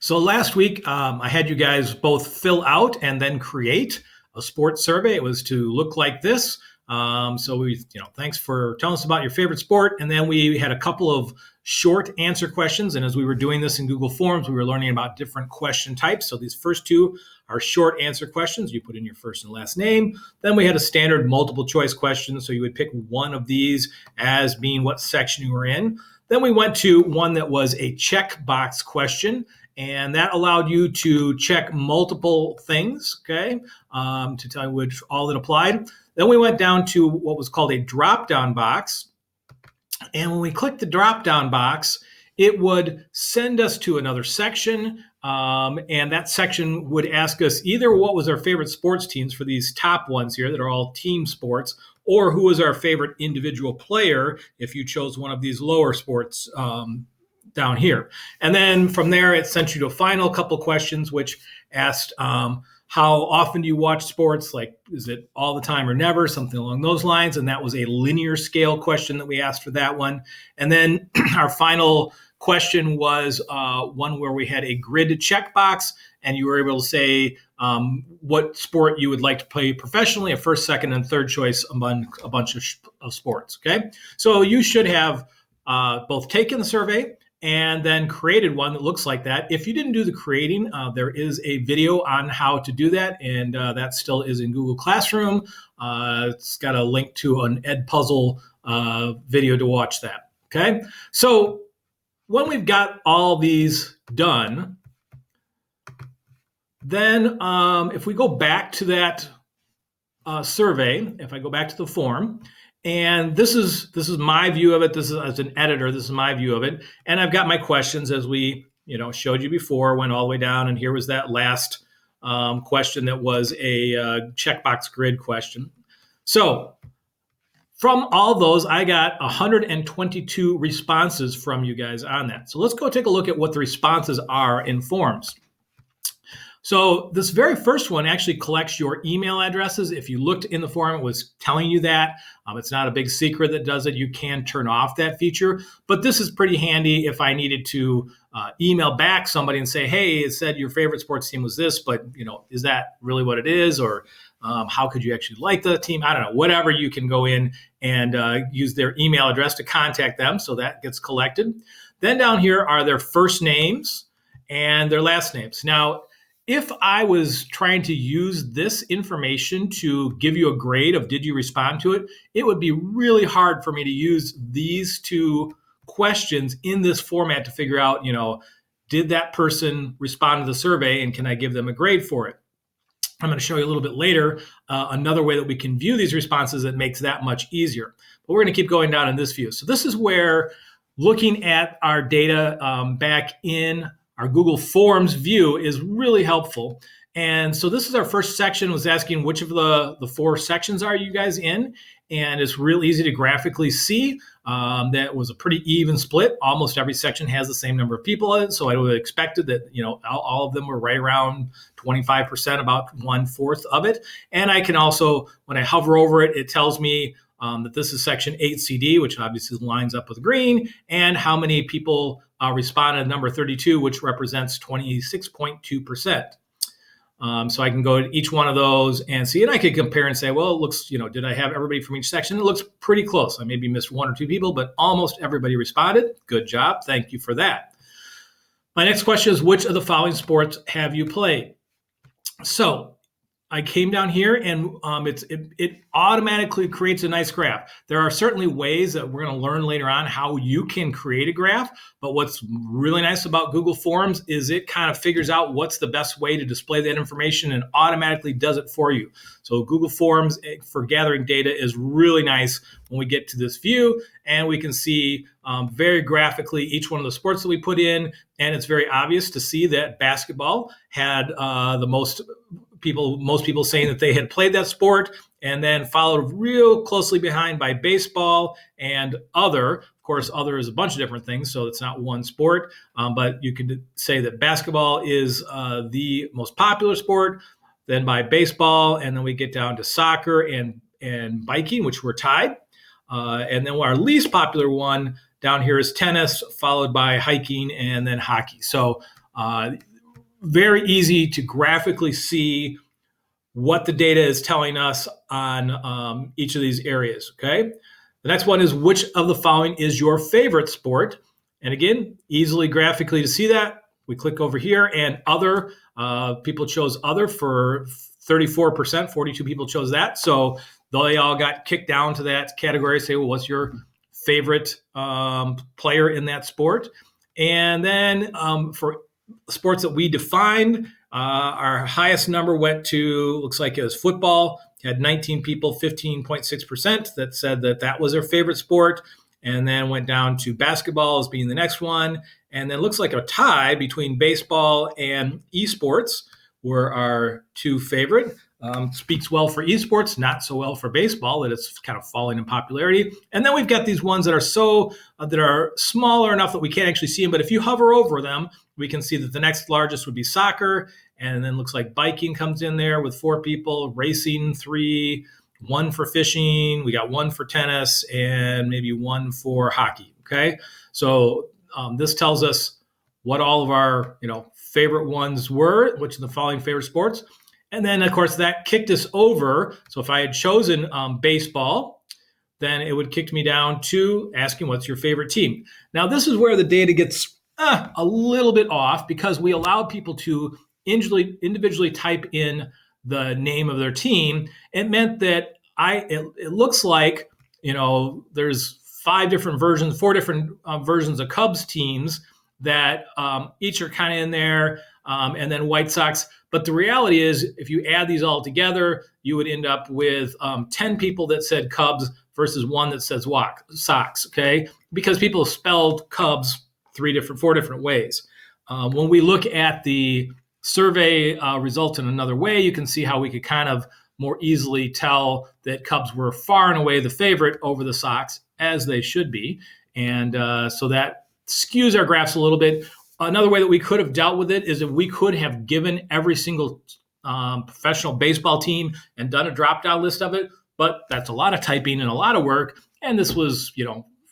So last week, I had you guys both fill out and then create a sports survey. It was to look like this. Thanks for telling us about your favorite sport. And then we had a couple of short answer questions. And as we were doing this in Google Forms, we were learning about different question types. So these first two are short answer questions. You put in your first and last name. Then we had a standard multiple choice question. So you would pick one of these as being what section you were in. Then we went to one that was a checkbox question. And that allowed you to check multiple things, okay, to tell you which all that applied. Then we went down to what was called a drop-down box. And when we clicked the drop-down box, it would send us to another section. And that section would ask us either what was our favorite sports teams for these top ones here that are all team sports, or who was our favorite individual player if you chose one of these lower sports down here. And then from there, it sent you to a final couple questions, which asked how often do you watch sports? Like, is it all the time or never? Something along those lines. And that was a linear scale question that we asked for that one. And then our final question was one where we had a grid checkbox, and you were able to say what sport you would like to play professionally, a first, second, and third choice among a bunch of sports. Okay. So you should have both taken the survey and then created one that looks like that. If you didn't do the creating, there is a video on how to do that, and that still is in Google Classroom. It's got a link to an Edpuzzle video to watch that. Okay, so when we've got all these done, then if we go back to that survey, if I go back to the form, and this is my view of it. This is as an editor. This is my view of it. And I've got my questions as we showed you before. Went all the way down, and here was that last question that was a checkbox grid question. So from all those, I got 122 responses from you guys on that. So let's go take a look at what the responses are in forms. So this very first one actually collects your email addresses. If you looked in the form, it was telling you that. It's not a big secret that does it. You can turn off that feature, but this is pretty handy if I needed to email back somebody and say, hey, it said your favorite sports team was this, but is that really what it is? Or how could you actually like the team? I don't know, whatever. You can go in and use their email address to contact them. So that gets collected. Then down here are their first names and their last names. Now, if I was trying to use this information to give you a grade of did you respond to it, it would be really hard for me to use these two questions in this format to figure out, did that person respond to the survey and can I give them a grade for it? I'm going to show you a little bit later another way that we can view these responses that makes that much easier. But we're going to keep going down in this view. So this is where looking at our data back in our Google Forms view is really helpful. And so this is our first section, was asking which of the four sections are you guys in? And it's real easy to graphically see. That was a pretty even split. Almost every section has the same number of people in it. So I would have expected that, all of them were right around 25%, about 1/4 of it. And I can also, when I hover over it, it tells me that this is section 8CD, which obviously lines up with green, and how many people responded, number 32, which represents 26.2%. So I can go to each one of those and see, and I could compare and say, well, it looks, did I have everybody from each section? It looks pretty close. I maybe missed one or two people, but almost everybody responded. Good job. Thank you for that. My next question is, which of the following sports have you played? So I came down here and it automatically creates a nice graph. There are certainly ways that we're going to learn later on how you can create a graph. But what's really nice about Google Forms is it kind of figures out what's the best way to display that information and automatically does it for you. So Google Forms for gathering data is really nice when we get to this view, and we can see very graphically each one of the sports that we put in. And it's very obvious to see that basketball had the most people saying that they had played that sport, and then followed real closely behind by baseball and other. Of course, other is a bunch of different things, so it's not one sport, but you could say that basketball is the most popular sport, then by baseball, and then we get down to soccer and biking, which were tied. And then our least popular one down here is tennis, followed by hiking and then hockey. So very easy to graphically see what the data is telling us on each of these areas, okay? The next one is, which of the following is your favorite sport? And again, easily graphically to see that, we click over here, and other, people chose other for 34%, 42 people chose that. So they all got kicked down to that category, say, well, what's your favorite player in that sport? And then for sports that we defined, our highest number went to, looks like it was football. Had 19 people, 15.6% that said that that was their favorite sport. And then went down to basketball as being the next one. And then looks like a tie between baseball and esports were our two favorite. Speaks well for esports, not so well for baseball, that it's kind of falling in popularity. And then we've got these ones that are that are smaller enough that we can't actually see them. But if you hover over them, we can see that the next largest would be soccer. And then looks like biking comes in there with 4 people, racing 3, 1 for fishing. We got 1 for tennis and maybe 1 for hockey. Okay. So this tells us what all of our, favorite ones were, which are the following favorite sports. And then, of course, that kicked us over. So if I had chosen baseball, then it would kick me down to asking, what's your favorite team? Now, this is where the data gets a little bit off, because we allowed people to individually type in the name of their team. It meant that it looks like, there's 4 different versions of Cubs teams that each are kind of in there, and then White Sox. But the reality is, if you add these all together, you would end up with 10 people that said Cubs versus 1 that says Sox, okay? Because people spelled Cubs 4 different ways. When we look at the survey results in another way, you can see how we could kind of more easily tell that Cubs were far and away the favorite over the Sox, as they should be. And so that skews our graphs a little bit. Another way that we could have dealt with it is if we could have given every single professional baseball team and done a drop-down list of it, but that's a lot of typing and a lot of work, and this was,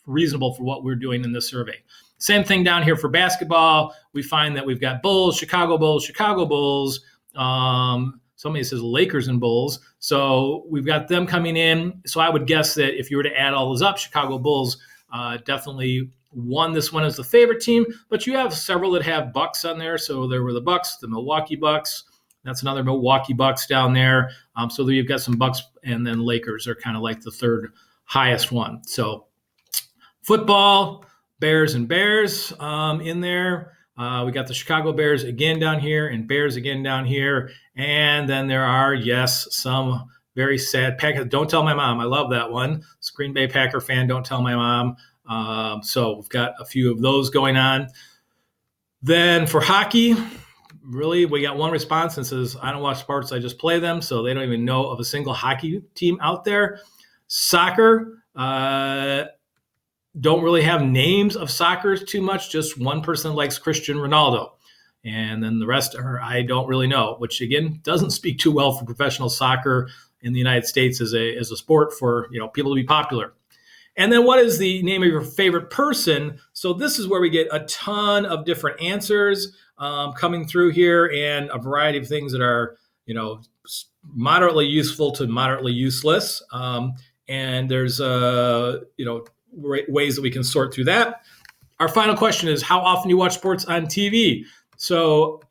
reasonable for what we're doing in this survey. Same thing down here for basketball. We find that we've got Bulls, Chicago Bulls. Somebody says Lakers and Bulls. So we've got them coming in. So I would guess that if you were to add all those up, Chicago Bulls definitely won this one as the favorite team, but you have several that have Bucks on there. So there were the Bucks, the Milwaukee Bucks. That's another Milwaukee Bucks down there. So there you've got some Bucks, and then Lakers are kind of like the third highest one. So football, Bears in there. We got the Chicago Bears again down here and Bears again down here. And then there are, yes, some very sad Packers. Don't tell my mom. I love that one. Green Bay Packer fan, don't tell my mom. So we've got a few of those going on. Then for hockey, really, we got one response that says, I don't watch sports, I just play them. So they don't even know of a single hockey team out there. Soccer, don't really have names of soccer too much. Just one person likes Cristiano Ronaldo. And then the rest are, I don't really know, which again, doesn't speak too well for professional soccer in the United States as a sport for, people to be popular. And then what is the name of your favorite person? So this is where we get a ton of different answers coming through here, and a variety of things that are, moderately useful to moderately useless. And there's, ways that we can sort through that. Our final question is, how often do you watch sports on TV? So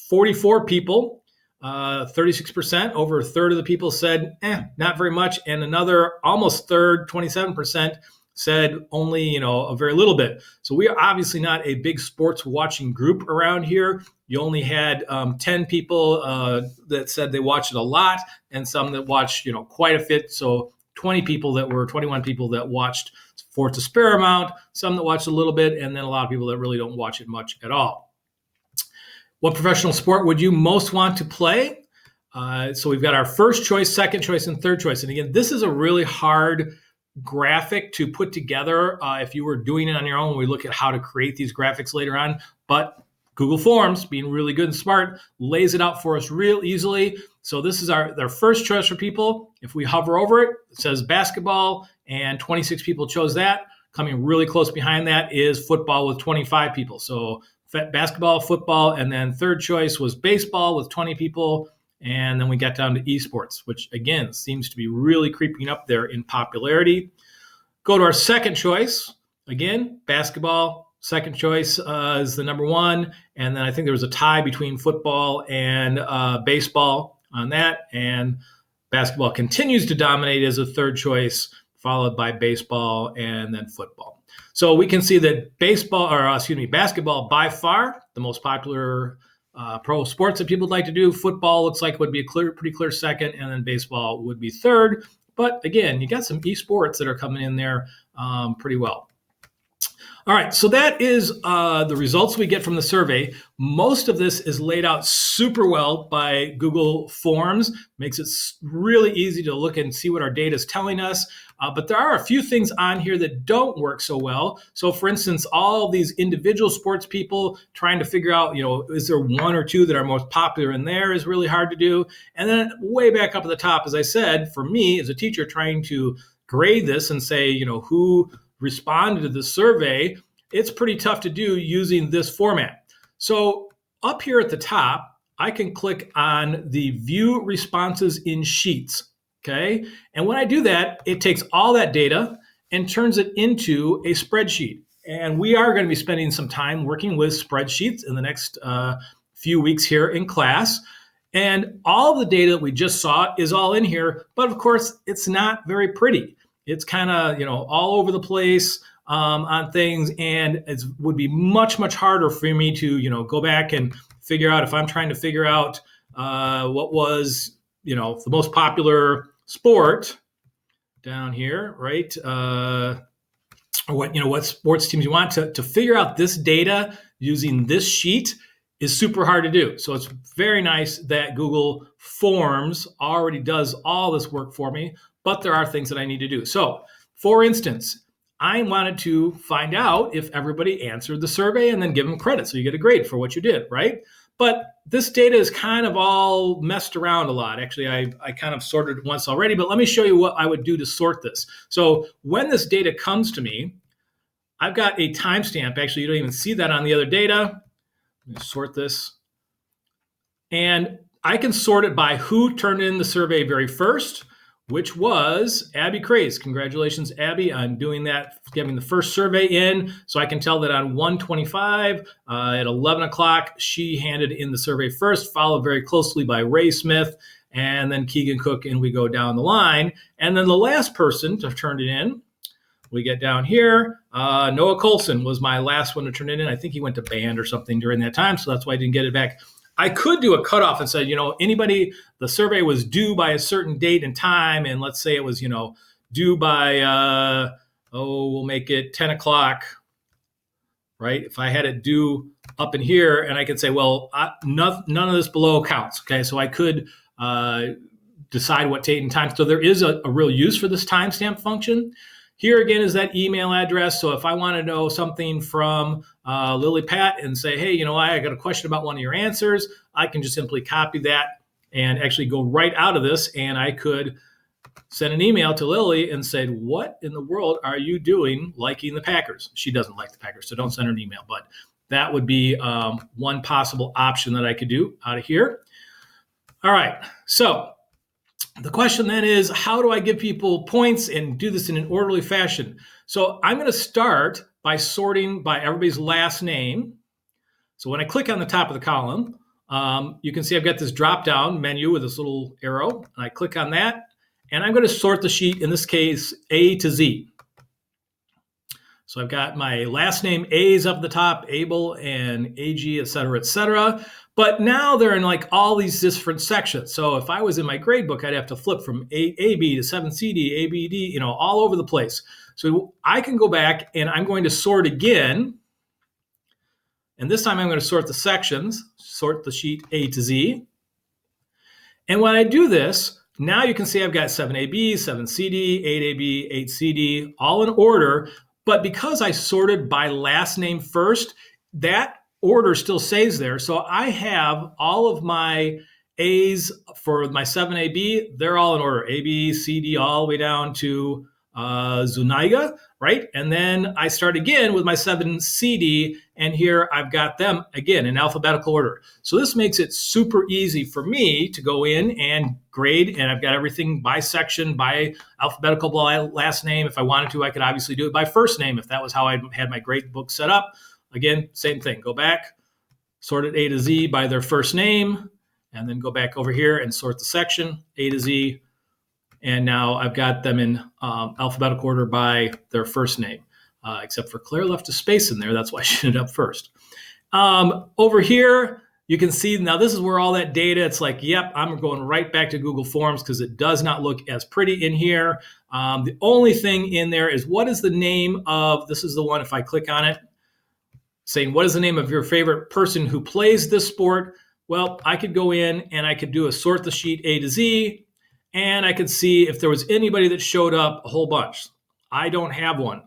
44 people, 36%, over a third of the people said, not very much. And another almost third, 27%, said only, a very little bit. So we are obviously not a big sports watching group around here. You only had 10 people that said they watch it a lot, and some that watch, quite a bit. So 21 people that watched for a spare amount, some that watched a little bit, and then a lot of people that really don't watch it much at all. What professional sport would you most want to play? So we've got our first choice, second choice, and third choice. And again, this is a really hard graphic to put together if you were doing it on your own. We look at how to create these graphics later on, but Google Forms, being really good and smart, lays it out for us real easily. So this is their first choice for people. If we hover over it, it says basketball, and 26 people chose that. Coming really close behind that is football with 25 people. So basketball, football, and then third choice was baseball with 20 people. And then we got down to esports, which again seems to be really creeping up there in popularity. Go to our second choice. Again, basketball, second choice is the number one. And then I think there was a tie between football and baseball on that. And basketball continues to dominate as a third choice, followed by baseball and then football. So we can see that basketball by far the most popular pro sports that people would like to do. Football looks like would be a pretty clear second, and then baseball would be third. But again, you got some esports that are coming in there pretty well. All right, so that is the results we get from the survey. Most of this is laid out super well by Google Forms. Makes it really easy to look and see what our data is telling us. But there are a few things on here that don't work so well. So for instance, all of these individual sports people trying to figure out, is there one or two that are most popular in there is really hard to do. And then way back up at the top, as I said, for me as a teacher trying to grade this and say, who responded to the survey, it's pretty tough to do using this format. So up here at the top, I can click on the view responses in sheets, okay? And when I do that, it takes all that data and turns it into a spreadsheet. And we are going to be spending some time working with spreadsheets in the next few weeks here in class. And all of the data that we just saw is all in here, but of course, it's not very pretty. It's kind of, all over the place on things, and it would be much, much harder for me to, go back and figure out if I'm trying to figure out what was, the most popular sport down here, right? Or what sports teams you want to figure out this data using this sheet is super hard to do. So it's very nice that Google Forms already does all this work for me, but there are things that I need to do. So for instance, I wanted to find out if everybody answered the survey and then give them credit. So you get a grade for what you did, right? But this data is kind of all messed around a lot. Actually, I kind of sorted it once already, but let me show you what I would do to sort this. So when this data comes to me, I've got a timestamp. Actually, you don't even see that on the other data. Let me sort this. And I can sort it by who turned in the survey very first, which was Abby Craze. Congratulations, Abby, on doing that, getting the first survey in. So I can tell that on 1:25 at 11 o'clock, she handed in the survey first, followed very closely by Ray Smith, and then Keegan Cook, and we go down the line. And then the last person to turn it in, we get down here. Noah Colson was my last one to turn it in. I think he went to band or something during that time, so that's why I didn't get it back. I could do a cutoff and say, anybody, the survey was due by a certain date and time. And let's say it was, due by, we'll make it 10 o'clock, right? If I had it due up in here and I could say, well, none of this below counts. Okay. So I could decide what date and time. So there is a real use for this timestamp function. Here again is that email address. So if I want to know something from Lily Pat and say, hey, I got a question about one of your answers, I can just simply copy that and actually go right out of this. And I could send an email to Lily and say, what in the world are you doing liking the Packers? She doesn't like the Packers, so don't send her an email. But that would be one possible option that I could do out of here. All right. So the question then is, how do I give people points and do this in an orderly fashion? So I'm going to start by sorting by everybody's last name. So when I click on the top of the column, you can see I've got this drop-down menu with this little arrow. And I click on that, and I'm going to sort the sheet, in this case, A to Z. So I've got my last name A's up at the top, Abel and AG, et cetera, et cetera. But now they're in like all these different sections. So if I was in my grade book, I'd have to flip from AB to 7CD, ABD, all over the place. So I can go back and I'm going to sort again. And this time I'm going to sort the sections, sort the sheet A to Z. And when I do this, now you can see I've got 7AB, 7CD, 8AB, 8CD, all in order. But because I sorted by last name first, that order still stays there. So I have all of my A's for my 7AB, they're all in order. A, B, C, D, all the way down to Zuniga, right? And then I start again with my 7 CD, and here I've got them again in alphabetical order. So this makes it super easy for me to go in and grade, and I've got everything by section, by alphabetical by last name. If I wanted to, I could obviously do it by first name if that was how I had my grade book set up. Again, same thing. Go back, sort it A to Z by their first name, and then go back over here and sort the section A to Z. And now I've got them in alphabetical order by their first name, except for Claire left a space in there. That's why she ended up first. Over here, you can see now this is where all that data, it's like, yep, I'm going right back to Google Forms because it does not look as pretty in here. The only thing in there is what is the name of, this is the one, if I click on it, saying what is the name of your favorite person who plays this sport? Well, I could go in and I could do a sort the sheet A to Z, and I could see if there was anybody that showed up, a whole bunch. I don't have one.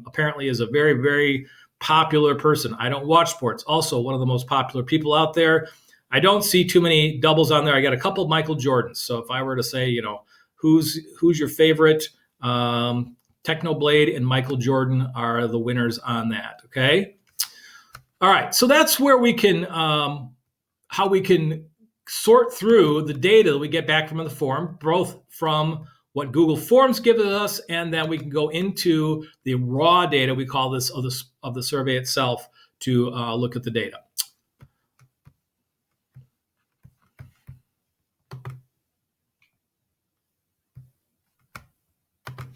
Apparently is a very, very popular person. I don't watch sports. Also one of the most popular people out there. I don't see too many doubles on there. I got a couple of Michael Jordans. So if I were to say, who's your favorite, Technoblade and Michael Jordan are the winners on that. Okay. All right. So that's where we can, how we can sort through the data that we get back from the form, both from what Google Forms gives us, and then we can go into the raw data, we call this, of the survey itself, to look at the data.